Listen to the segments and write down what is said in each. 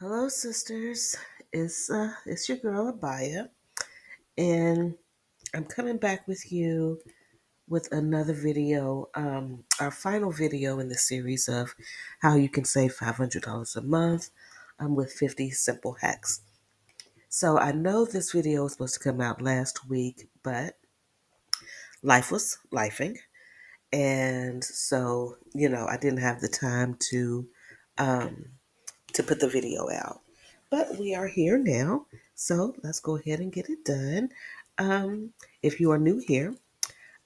Hello, sisters. It's your girl Abaya, and I'm coming back with you with another video. Our final video in the series of how you can save $500 a month. With 50 simple hacks. So I know this video was supposed to come out last week, but life was lifing, and so I didn't have the time um, to put the video out. But we are here now, so let's go ahead and get it done. If you are new here,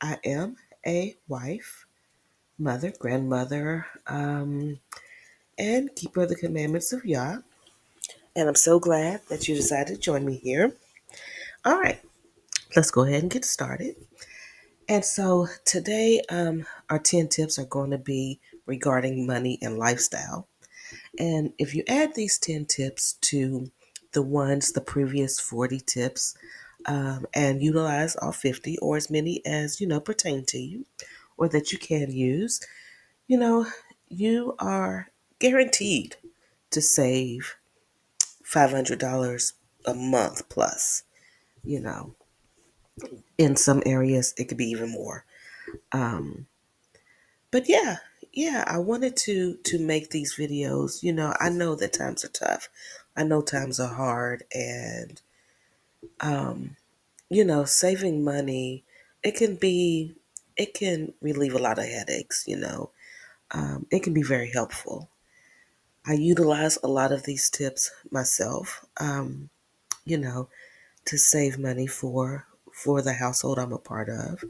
I am a wife, mother, grandmother, and keeper of the commandments of Yah. And I'm so glad that you decided to join me here. All right, let's go ahead and get started. And so today, our 10 tips are going to be regarding money and lifestyle. And if you add these 10 tips to the previous 40 tips, and utilize all 50 or as many as, pertain to you or that you can use, you know, you are guaranteed to save $500 a month plus, you know, in some areas it could be even more. Um, but yeah, I wanted to make these videos. I know that times are tough. I know times are hard, and um, saving money, it can be, it can relieve a lot of headaches. It can be very helpful. I utilize a lot of these tips myself, you know, to save money for the household I'm a part of.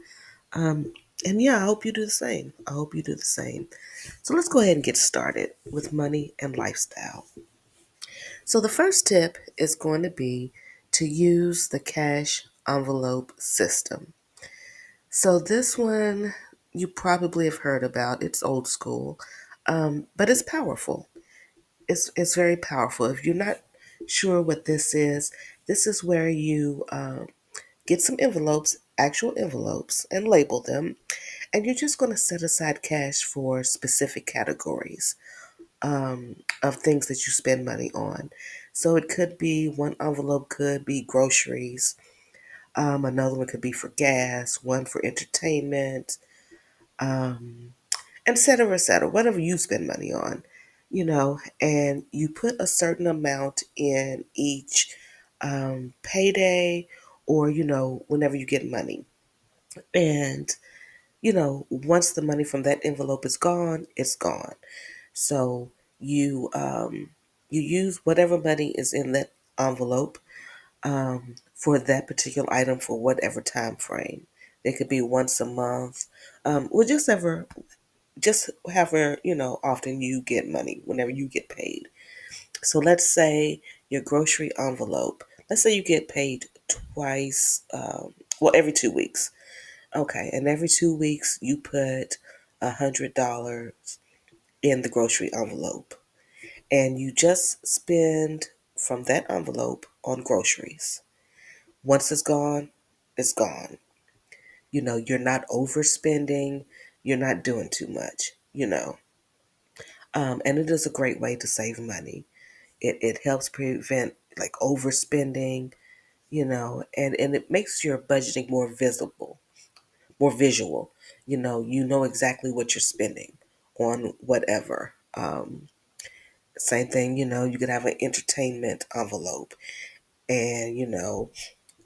Um, and yeah, I hope you do the same. I hope you do the same. So let's go ahead and get started with money and lifestyle. So the first tip is going to be to use the cash envelope system. So this one you probably have heard about. It's old school, but it's powerful. It's very powerful. If you're not sure what this is where you get some envelopes, actual envelopes, and label them, and you're just going to set aside cash for specific categories of things that you spend money on. So it could be one envelope could be groceries. Another one could be for gas, one for entertainment, um, et cetera, whatever you spend money on, and you put a certain amount in each payday or, whenever you get money. And, once the money from that envelope is gone, it's gone. So you use whatever money is in that envelope for that particular item for whatever time frame. It could be once a month, or just however often you get money, whenever you get paid. So let's say your grocery envelope. Let's say you get paid twice, every 2 weeks. Okay, and every 2 weeks you put $100 in the grocery envelope, and you just spend from that envelope on groceries. Once it's gone, it's gone. You're not overspending, you're not doing too much. And it is a great way to save money. It helps prevent like overspending, and it makes your budgeting more visible, more visual. You know exactly what you're spending on whatever. Same thing, you could have an entertainment envelope, and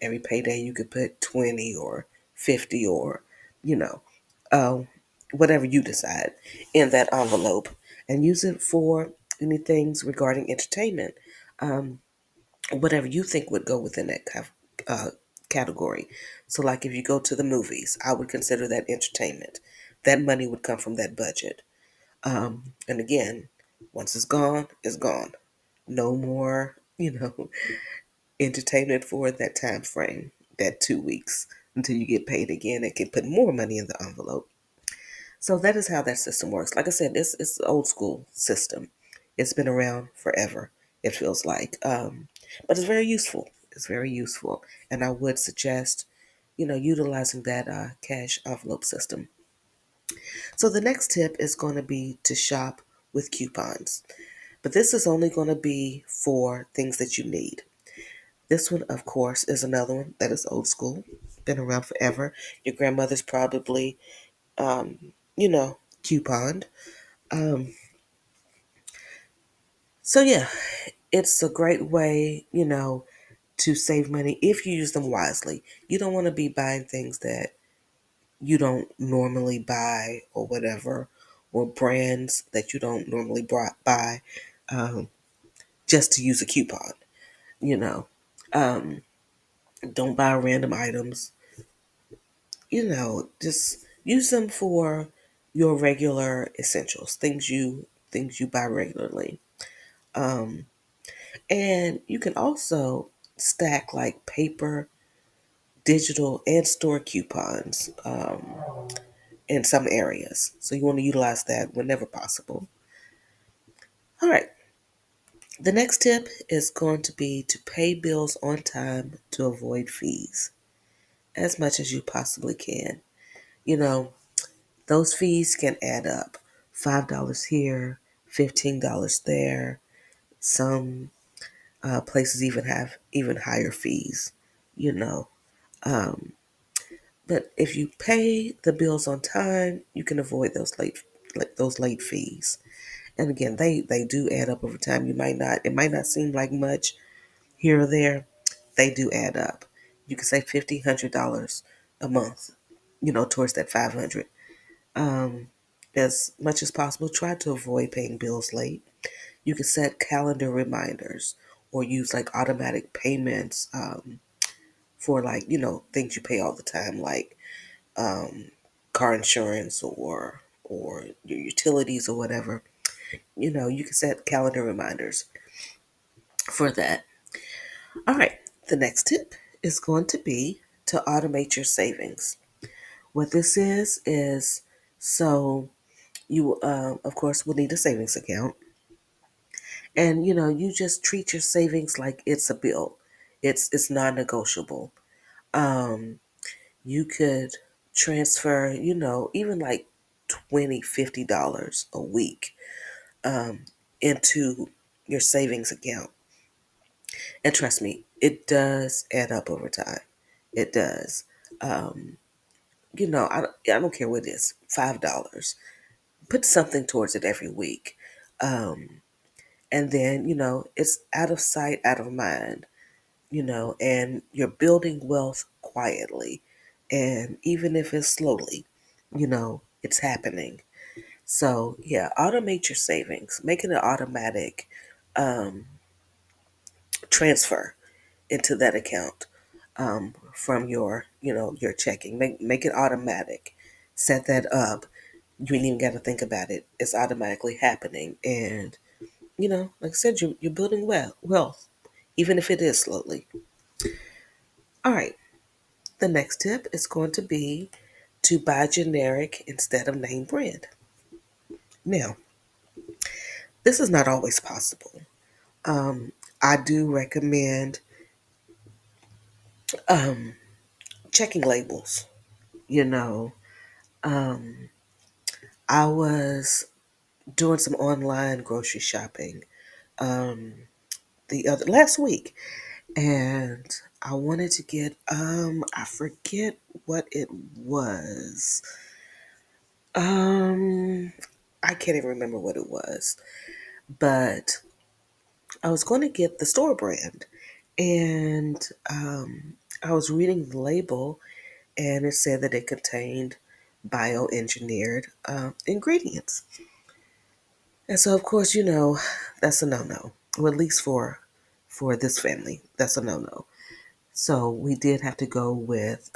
every payday you could put 20 or 50 or you know uh, whatever you decide in that envelope, and use it for any things regarding entertainment, um, whatever you think would go within that uh, category. So like if you go to the movies, I would consider that entertainment. That money would come from that budget. And again, once it's gone, it's gone. No more, entertainment for that time frame, that 2 weeks until you get paid again and can put more money in the envelope. So that is how that system works. Like I said, it's an old school system. It's been around forever, it feels like. But it's very useful. It's very useful. And I would suggest, utilizing that cash envelope system. So the next tip is going to be to shop with coupons. But this is only going to be for things that you need. This one, of course, is another one that is old school, been around forever. Your grandmother's probably, couponed. Um, so, yeah, it's a great way, to save money if you use them wisely. You don't want to be buying things that you don't normally buy or whatever, or brands that you don't normally buy um, just to use a coupon, you know. Um, don't buy random items, just use them for your regular essentials, things you buy regularly. Um, and you can also stack like paper, digital, and store coupons in some areas. So you want to utilize that whenever possible. All right. The next tip is going to be to pay bills on time to avoid fees as much as you possibly can. You know, those fees can add up. $5 here, $15 there. Some places even have even higher fees, you know. Um, but if you pay the bills on time, you can avoid those late fees. And again, they do add up over time. It might not seem like much here or there. They do add up. You can save $100 a month, towards that 500. Um, as much as possible, try to avoid paying bills late. You can set calendar reminders or use like automatic payments for like, things you pay all the time, like um, car insurance or your utilities or whatever. You can set calendar reminders for that. All right. The next tip is going to be to automate your savings. What this is so you, of course, will need a savings account. And, you just treat your savings like it's a bill. It's non-negotiable. Um, you could transfer, even like $20, $50 a week um, into your savings account. And trust me, it does add up over time. It does. Um, I don't care what it is, $5. Put something towards it every week. And then, it's out of sight, out of mind, and you're building wealth quietly. And even if it's slowly, it's happening. So, yeah, automate your savings, make it an automatic um, transfer into that account from your checking. Make it automatic. Set that up. You ain't even got to think about it. It's automatically happening. And, like I said, you're building wealth, even if it is slowly. All right. The next tip is going to be to buy generic instead of name brand. Now, this is not always possible. Um, I do recommend um, checking labels. You know, um, I was doing some online grocery shopping um, the other last week, and I wanted to get I forget what it was. Um, I can't even remember what it was, but I was going to get the store brand, and I was reading the label, and it said that it contained bioengineered ingredients. And so, of course, that's a no-no. Well, at least for this family, that's a no-no. So we did have to go with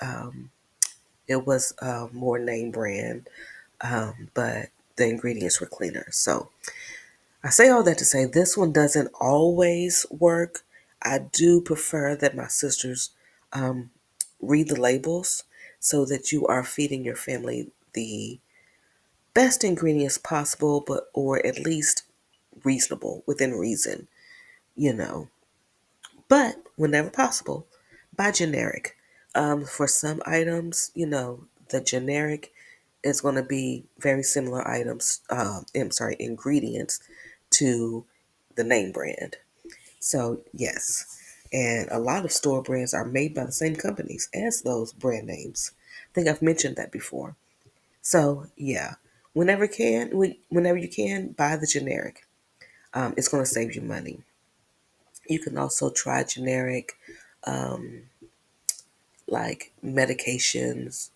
it was more name brand, but the ingredients were cleaner. So I say all that to say this one doesn't always work. I do prefer that my sisters um, read the labels so that you are feeding your family the best ingredients possible, but or at least reasonable within reason, you know. But whenever possible, buy generic. For some items, the generic is going to be very similar items. I'm sorry, ingredients to the name brand. So, yes. And a lot of store brands are made by the same companies as those brand names. I think I've mentioned that before. So, yeah. Whenever you can, buy the generic. It's going to save you money. You can also try generic, um, like medications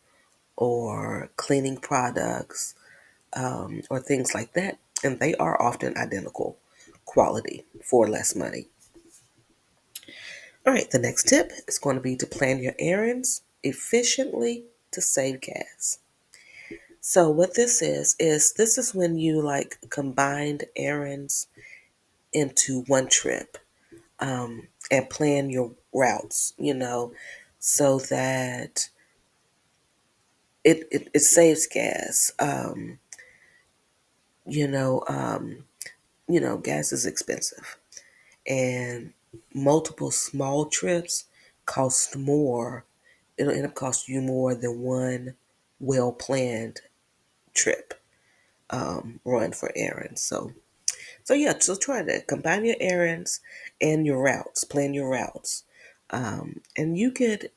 or cleaning products, or things like that. And they are often identical quality for less money. All right, the next tip is going to be to plan your errands efficiently to save gas. So what this is when you like combined errands into one trip, and plan your routes, so that it saves gas. You know, um, gas is expensive, and multiple small trips cost more. It'll end up costing you more than one well planned trip, run for errands. So yeah, so try that. Combine your errands and your routes. Plan your routes, and you could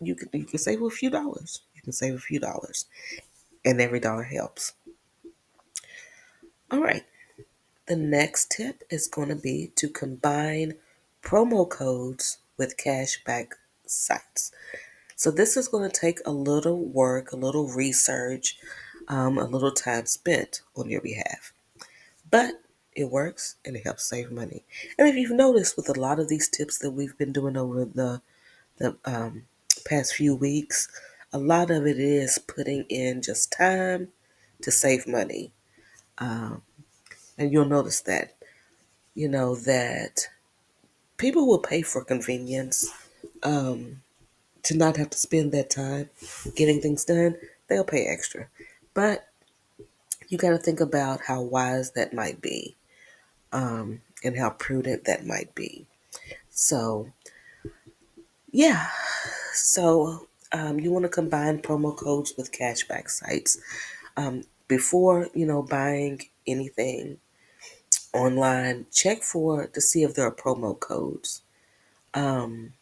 save a few dollars. You can save a few dollars, and every dollar helps. All right. The next tip is going to be to combine promo codes with cashback sites. So this is going to take a little work, a little research, a little time spent on your behalf. But it works and it helps save money. And if you've noticed with a lot of these tips that we've been doing over the past few weeks, a lot of it is putting in just time to save money. Um, and you'll notice that people will pay for convenience, um, to not have to spend that time getting things done. They'll pay extra. But you got to think about how wise that might be, and how prudent that might be. So, yeah. So, you want to combine promo codes with cashback sites. Before, buying anything online, check for to see if there are promo codes. Um,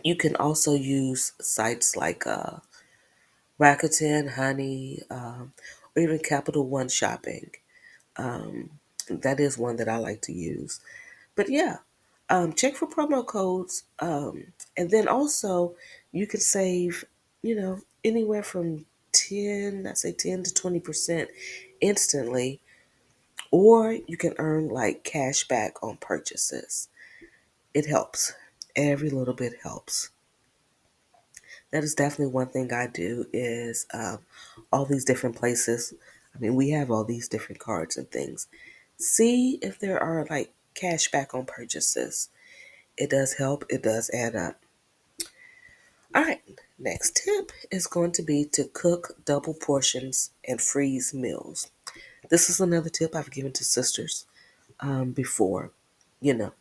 you can also use sites like Rakuten, Honey, or even Capital One Shopping. Um, that is one that I like to use. But yeah, check for promo codes. And then also you can save, anywhere from 10 to 20% instantly, or you can earn like cash back on purchases. It helps. Every little bit helps. That is definitely one thing I do is, all these different places. I mean, we have all these different cards and things. See if there are like cash back on purchases. It does help. It does add up. All right. Next tip is going to be to cook double portions and freeze meals. This is another tip I've given to sisters, before. You know,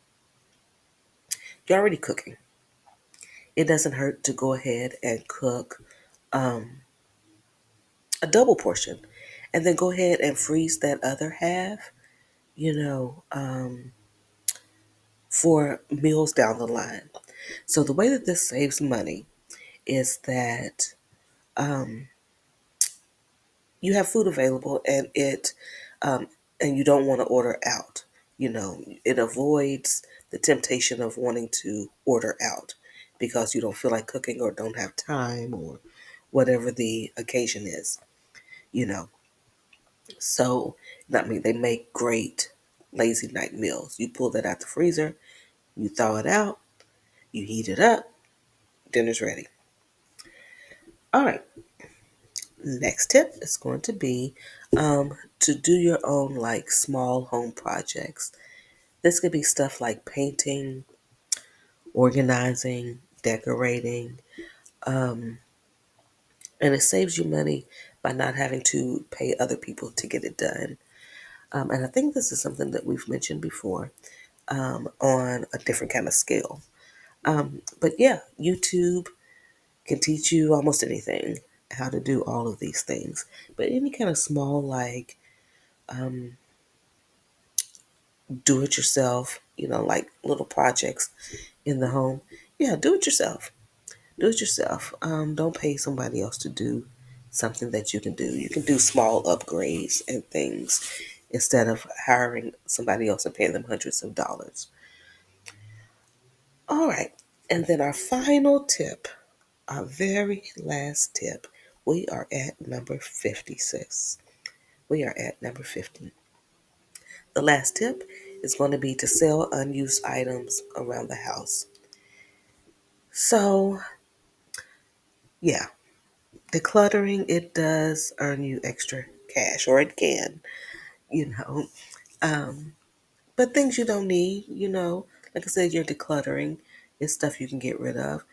you're already cooking. It doesn't hurt to go ahead and cook, um, a double portion, and then go ahead and freeze that other half, you know, um, for meals down the line. So the way that this saves money is that, um, you have food available, um, and you don't want to order out. It avoids the temptation of wanting to order out because you don't feel like cooking or don't have time or whatever the occasion is. You know, so I mean they make great lazy night meals. You pull that out the freezer, you thaw it out, you heat it up, dinner's ready. All right. Next tip is going to be, to do your own like small home projects. This could be stuff like painting, organizing, decorating, um, and it saves you money by not having to pay other people to get it done. And I think this is something that we've mentioned before, on a different kind of scale. But yeah, YouTube can teach you almost anything how to do all of these things. But any kind of small, like, um, do it yourself, like little projects in the home. Yeah, do it yourself. Do it yourself. Don't pay somebody else to do something that you can do. You can do small upgrades and things instead of hiring somebody else and paying them hundreds of dollars. All right. And then our final tip, our very last tip, we are at number 56. We are at number 50. The last tip is going to be to sell unused items around the house. So, yeah, decluttering, it does earn you extra cash, or it can, you know. Um, but things you don't need, like I said, you're decluttering. It's stuff you can get rid of.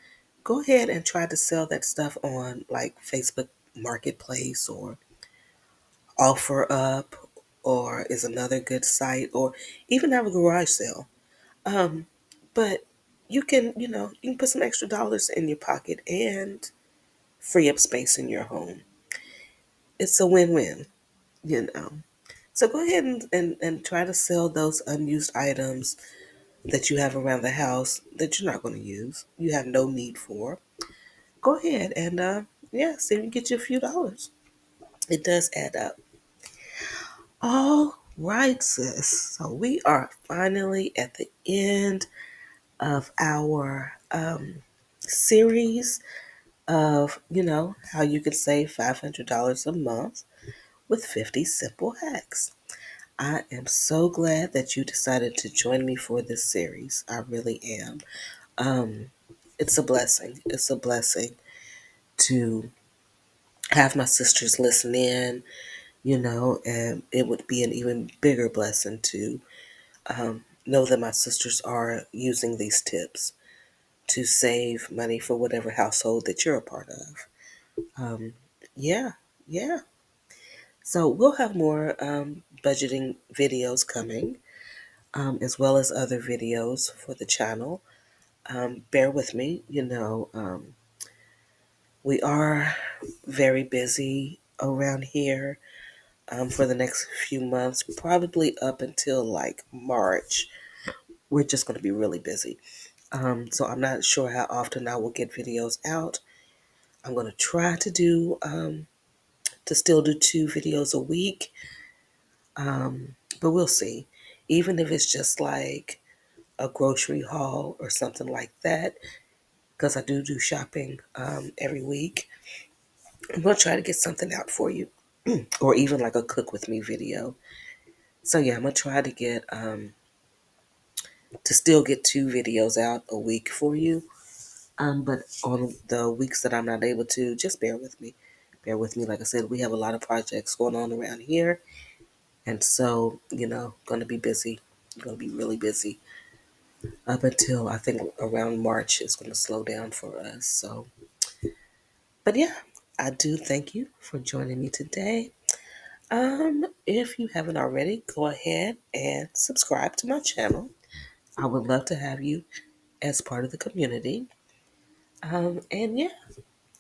Go ahead and try to sell that stuff on like Facebook Marketplace or OfferUp, or is another good site, or even have a garage sale. Um, but you can put some extra dollars in your pocket and free up space in your home. It's a win-win, you know. So go ahead and try to sell those unused items that you have around the house that you're not going to use, you have no need for. Go ahead and yeah, see if you can get you a few dollars. It does add up. All right, sis. So we are finally at the end of our series of, how you can save $500 a month with 50 simple hacks. I am so glad that you decided to join me for this series. I really am. Um, it's a blessing. It's a blessing to have my sisters listen in, and it would be an even bigger blessing to know that my sisters are using these tips to save money for whatever household that you're a part of. Um, yeah, yeah. So we'll have more budgeting videos coming, as well as other videos for the channel. Bear with me. We are very busy around here for the next few months, probably up until like March. We're just going to be really busy. So I'm not sure how often I will get videos out. I'm going to try to still do 2 videos a week, but we'll see. Even if it's just like a grocery haul or something like that, because I do shopping every week. I'm going to try to get something out for you, or even like a cook with me video. So yeah, I'm going to try to still get 2 videos out a week for you. But on the weeks that I'm not able to, just bear with me. Bear with me. Like I said, we have a lot of projects going on around here. And so, going to be busy. Going to be really busy up until I think around March is going to slow down for us. So, but yeah, I do thank you for joining me today. If you haven't already, go ahead and subscribe to my channel. I would love to have you as part of the community. And yeah,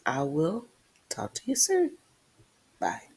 I will talk to you soon. Bye.